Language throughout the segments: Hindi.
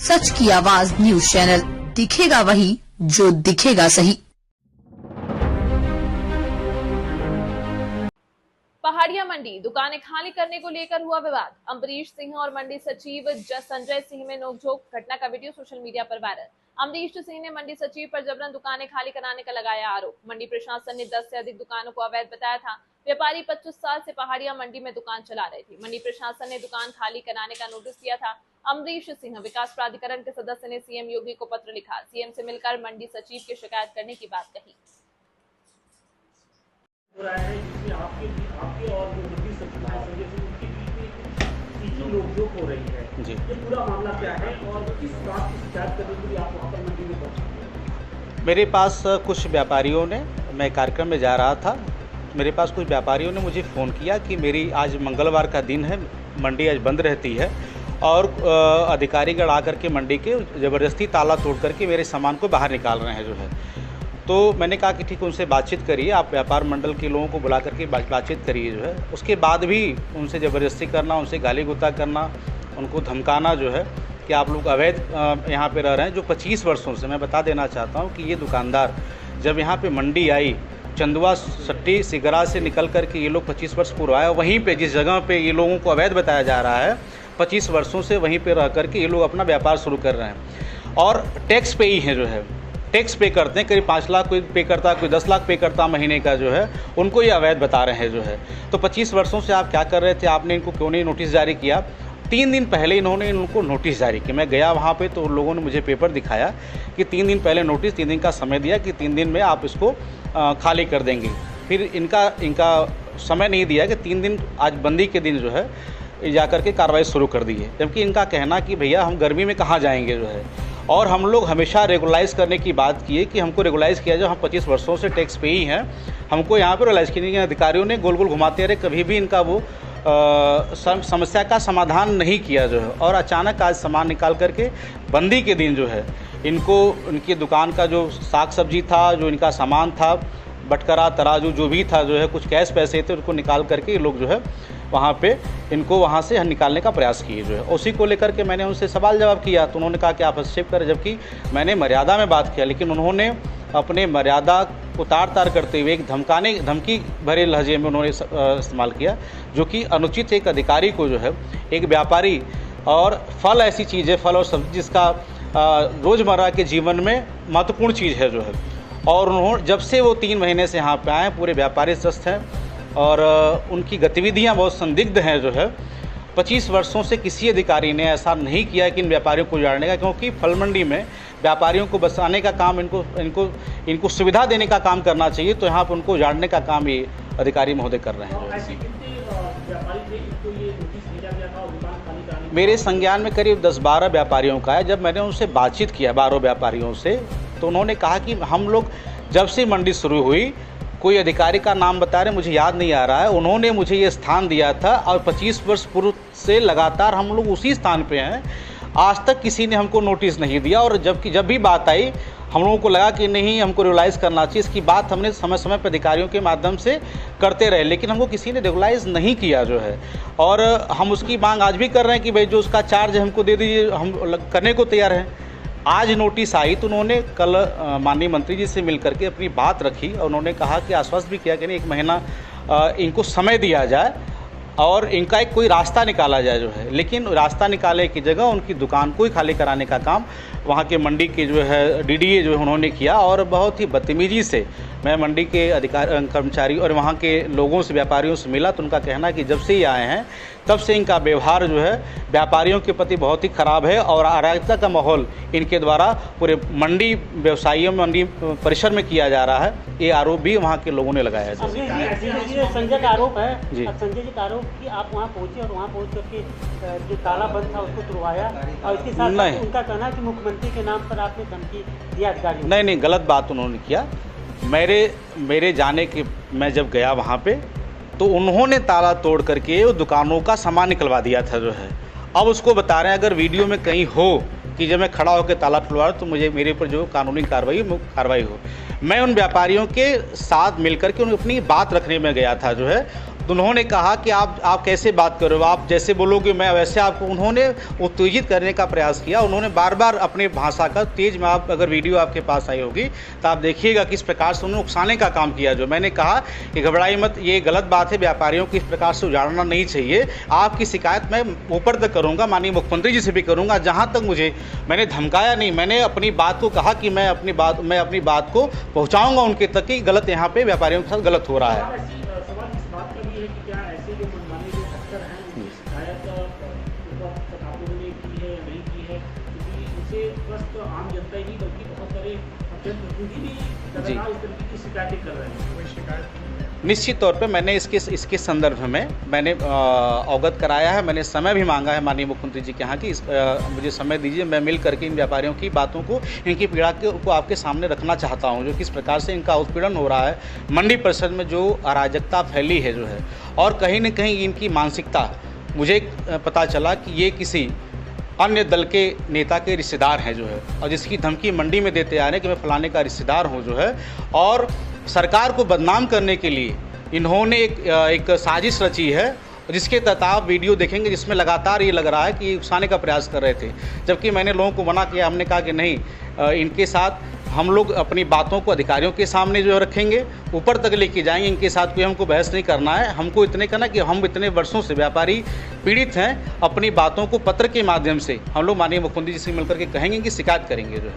सच की आवाज न्यूज चैनल, दिखेगा वही जो दिखेगा सही। पहाड़िया मंडी दुकानें खाली करने को लेकर हुआ विवाद। अम्बरीश सिंह और मंडी सचिव संजय सिंह में नोकझोंक। घटना का वीडियो सोशल मीडिया पर वायरल। अम्बरीश सिंह ने मंडी सचिव पर जबरन दुकानें खाली कराने का लगाया आरोप। मंडी प्रशासन ने 10 से अधिक दुकानों को अवैध बताया था। व्यापारी 25 साल से पहाड़िया मंडी में दुकान चला रहे थे। मंडी प्रशासन ने दुकान खाली कराने का नोटिस दिया था। अम्बरीश सिंह विकास प्राधिकरण के सदस्य ने सीएम योगी को पत्र लिखा। सीएम से मिलकर मंडी सचिव की शिकायत करने की बात कही। आपके और जो मंडी सचिव संजय सिंह उनके बीच में नोकझोंक हो रही है जी। ये पूरा मामला क्या है और किस बात की शिकायत करने के लिए आप वहाँ पर मंडी में पहुँचे? मेरे पास कुछ व्यापारियों ने, मैं कार्यक्रम में जा रहा था, मेरे पास कुछ व्यापारियों ने मुझे फ़ोन किया कि मेरी आज मंगलवार का दिन है, मंडी आज बंद रहती है और अधिकारीगण आकर के मंडी के ज़बरदस्ती ताला तोड़ करके मेरे सामान को बाहर निकाल रहे हैं जो है। तो मैंने कहा कि ठीक, उनसे बातचीत करिए, आप व्यापार मंडल के लोगों को बुला करके बातचीत करिए जो है। उसके बाद भी उनसे ज़बरदस्ती करना, उनसे गाली गुस्सा करना, उनको धमकाना जो है कि आप लोग अवैध यहाँ पे रह रहे हैं। जो 25 वर्षों से, मैं बता देना चाहता हूँ कि ये दुकानदार जब यहाँ पे मंडी आई, चंदुआ सट्टी सिगरा से निकल कर के ये लोग 25 वर्ष पूर्व आए, वहीं पे जिस जगह पे ये लोगों को अवैध बताया जा रहा है, 25 वर्षों से वहीं पे रह करके ये लोग अपना व्यापार शुरू कर रहे हैं और टैक्स पे ही है जो है, टैक्स पे करते हैं। करीब 5 लाख कोई पे करता, कोई 10 लाख पे करता महीने का जो है, उनको ये अवैध बता रहे हैं जो है। तो 25 वर्षों से आप क्या कर रहे थे, आपने इनको क्यों नहीं नोटिस जारी किया? 3 दिन पहले इन्होंने इनको नोटिस जारी किया। मैं गया वहाँ पे तो उन लोगों ने मुझे पेपर दिखाया कि 3 दिन पहले नोटिस, 3 दिन का समय दिया कि 3 दिन में आप इसको खाली कर देंगे। फिर इनका समय नहीं दिया कि 3 दिन, आज बंदी के दिन जो है जाकर के कार्रवाई शुरू कर दी है। जबकि इनका कहना कि भैया हम गर्मी में कहाँ जाएंगे जो है, और हम लोग हमेशा रेगुलाइज़ करने की बात की है कि हमको रेगुलाइज़ किया जाए। हम 25 वर्षों से टैक्स पे ही हैं, हमको यहाँ पर रेगुलाइज़ करने के अधिकारियों ने गोल गोल घुमाते रहे, कभी भी इनका वो समस्या का समाधान नहीं किया जो है। और अचानक आज सामान निकाल करके बंदी के दिन जो है इनको, इनकी दुकान का जो साग सब्जी था, जो इनका सामान था, बटकरा तराजू जो भी था जो है, कुछ कैश पैसे थे, उनको निकाल करके ये लोग जो है वहाँ पे इनको वहाँ से निकालने का प्रयास किए जो है। उसी को लेकर के मैंने उनसे सवाल जवाब किया तो उन्होंने कहा कि आप हस्तक्षेप करें, जबकि मैंने मर्यादा में बात किया, लेकिन उन्होंने अपने मर्यादा को तार करते हुए एक धमकी भरे लहजे में उन्होंने इस्तेमाल किया, जो कि अनुचित। एक अधिकारी को जो है, एक व्यापारी, और फल ऐसी चीज़ है, फल और सब्जी जिसका रोज़मर्रा के जीवन में महत्वपूर्ण चीज़ है जो है। और उन्होंने जब से वो 3 महीने से यहाँ पे आए, पूरे व्यापारी स्वस्थ हैं और उनकी गतिविधियाँ बहुत संदिग्ध हैं जो है। 25 वर्षों से किसी अधिकारी ने ऐसा नहीं किया कि इन व्यापारियों को उजाड़ने का, क्योंकि फल मंडी में व्यापारियों को बसाने का काम, इनको सुविधा देने का काम करना चाहिए, तो यहाँ पर उनको उजाड़ने का काम ये अधिकारी महोदय कर रहे हैं। मेरे संज्ञान में करीब 10-12 व्यापारियों का है। जब मैंने उनसे बातचीत किया 12 व्यापारियों से, तो उन्होंने कहा कि हम लोग जब से मंडी शुरू हुई, कोई अधिकारी का नाम बता रहे, मुझे याद नहीं आ रहा है, उन्होंने मुझे ये स्थान दिया था और 25 वर्ष पूर्व से लगातार हम लोग उसी स्थान पे हैं। आज तक किसी ने हमको नोटिस नहीं दिया, और जब भी बात आई हम लोगों को लगा कि नहीं, हमको रेगुलाइज़ करना चाहिए। इसकी बात हमने समय समय पर अधिकारियों के माध्यम से करते रहे, लेकिन हमको किसी ने रेगुलाइज़ नहीं किया जो है। और हम उसकी मांग आज भी कर रहे हैं कि भाई जो उसका चार्ज है हमको दे दीजिए, हम करने को तैयार हैं। आज नोटिस आई तो उन्होंने कल माननीय मंत्री जी से मिल करके अपनी बात रखी और उन्होंने कहा कि आश्वस्त भी किया कि नहीं, 1 महीना इनको समय दिया जाए और इनका एक कोई रास्ता निकाला जाए जो है। लेकिन रास्ता निकालने की जगह उनकी दुकान को ही खाली कराने का काम वहाँ के मंडी के जो है डीडीए जो है उन्होंने किया, और बहुत ही बदतमीजी से मैं मंडी के कर्मचारी और वहाँ के लोगों से, व्यापारियों से मिला, तो उनका कहना कि जब से ही आए हैं तब से इनका व्यवहार जो है व्यापारियों के प्रति बहुत ही खराब है और अराजकता का माहौल इनके द्वारा पूरे मंडी व्यवसायियों, मंडी परिसर में किया जा रहा है। ये आरोप भी वहाँ के लोगों ने लगाया है। संजय का आरोप है जी, संजय जी का आरोप कि आप वहाँ पहुँचे और वहाँ पहुँच करके जो ताला बंद था उसको तुड़वाया, और इसके साथ उनका कहना है कि मुख्यमंत्री के नाम पर आपने धमकी दिया अधिकारी। नहीं, गलत बात उन्होंने किया। मेरे जाने के, मैं जब गया वहाँ पे तो उन्होंने ताला तोड़ करके वो दुकानों का सामान निकलवा दिया था जो है। अब उसको बता रहे हैं, अगर वीडियो में कहीं हो कि जब मैं खड़ा होकर ताला खुलवा तो मुझे, मेरे ऊपर जो कानूनी कार्रवाई हो। मैं उन व्यापारियों के साथ मिलकर के उन्हें अपनी बात रखने में गया था जो है, तो उन्होंने कहा कि आप कैसे बात कर रहे हो, आप जैसे बोलोगे मैं वैसे आपको, उन्होंने उत्तेजित करने का प्रयास किया। उन्होंने बार बार अपने भाषा का तेज में, आप अगर वीडियो आपके पास आई होगी तो आप देखिएगा किस प्रकार से उन्होंने उकसाने का काम किया। जो मैंने कहा कि घबराई मत, ये गलत बात है, व्यापारियों को इस प्रकार से उजाड़ना नहीं चाहिए। आपकी शिकायत मैं ऊपर तक करूँगा, माननीय मुख्यमंत्री जी से भी करूँगा। जहाँ तक मैंने धमकाया नहीं, मैंने अपनी बात को कहा कि मैं अपनी बात को पहुँचाऊँगा उनके तक कि गलत यहाँ पे व्यापारियों के साथ गलत हो रहा है। सवाल इस बात का भी है कि क्या ऐसे जो मनमाने जो अफसर हैं उनकी शिकायत आप लोगों ने की है या नहीं की है, क्योंकि इनसे बस तो आम जनता ही नहीं बल्कि बहुत सारे जनप्रतिनिधि भी लगातार इस तरीके की शिकायतें कर रहे हैं। कोई शिकायत निश्चित तौर पे मैंने इसके संदर्भ में मैंने अवगत कराया है, मैंने समय भी मांगा है माननीय मुख्यमंत्री जी के यहाँ कि मुझे समय दीजिए, मैं मिल करके इन व्यापारियों की बातों को, इनकी पीड़ा को आपके सामने रखना चाहता हूँ, जो किस प्रकार से इनका उत्पीड़न हो रहा है, मंडी परिषद में जो अराजकता फैली है जो है, और कहीं न कहीं इनकी मानसिकता, मुझे पता चला कि ये किसी अन्य दल के नेता के रिश्तेदार हैं जो है, और जिसकी धमकी मंडी में देते आ रहे हैं कि मैं फलाने का रिश्तेदार हूँ जो है, और सरकार को बदनाम करने के लिए इन्होंने एक साजिश रची है, जिसके तहत आप वीडियो देखेंगे जिसमें लगातार ये लग रहा है कि उकसाने का प्रयास कर रहे थे। जबकि मैंने लोगों को मना किया, हमने कहा कि नहीं, इनके साथ हम लोग अपनी बातों को अधिकारियों के सामने जो रखेंगे, ऊपर तक लेके जाएंगे, इनके साथ कोई हमको बहस नहीं करना है। हमको इतने करना कि हम इतने वर्षों से व्यापारी पीड़ित हैं, अपनी बातों को पत्र के माध्यम से हम लोग माननीय मुख्यमंत्री जी से मिलकर के कहेंगे कि शिकायत करेंगे जो है।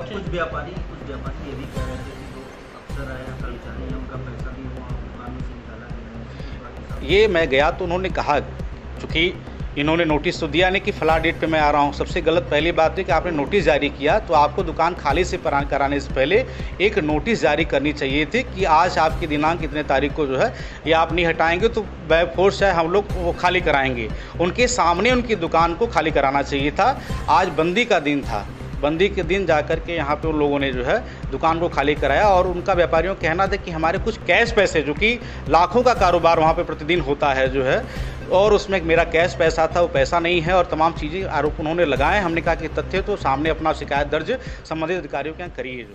कुछ व्यापारी ये भी कह रहे थे कि जो अफसर आए हैं कर्मचारी हैं, उनका पैसा भी वहाँ दुकान से निकाला गया। ये मैं गया तो उन्होंने कहा, चूँकि इन्होंने नोटिस तो दिया नहीं कि फला डेट पे मैं आ रहा हूँ। सबसे गलत पहली बात है कि आपने नोटिस जारी किया तो आपको दुकान खाली से कराने से पहले एक नोटिस जारी करनी चाहिए थी कि आज आपकी दिनांक इतने तारीख को जो है ये आप नहीं हटाएंगे तो बाय फोर्स है हम लोग वो खाली कराएंगे। उनके सामने उनकी दुकान को खाली कराना चाहिए था। आज बंदी का दिन था, बंदी के दिन जाकर के यहाँ पे उन लोगों ने जो है दुकान को खाली कराया, और उनका व्यापारियों का कहना था कि हमारे कुछ कैश पैसे, जो कि लाखों का कारोबार वहाँ पे प्रतिदिन होता है जो है, और उसमें मेरा कैश पैसा था, वो पैसा नहीं है, और तमाम चीज़ें आरोप उन्होंने लगाए। हमने कहा कि तथ्य तो सामने अपना शिकायत दर्ज संबंधित अधिकारियों के यहाँ करी है जो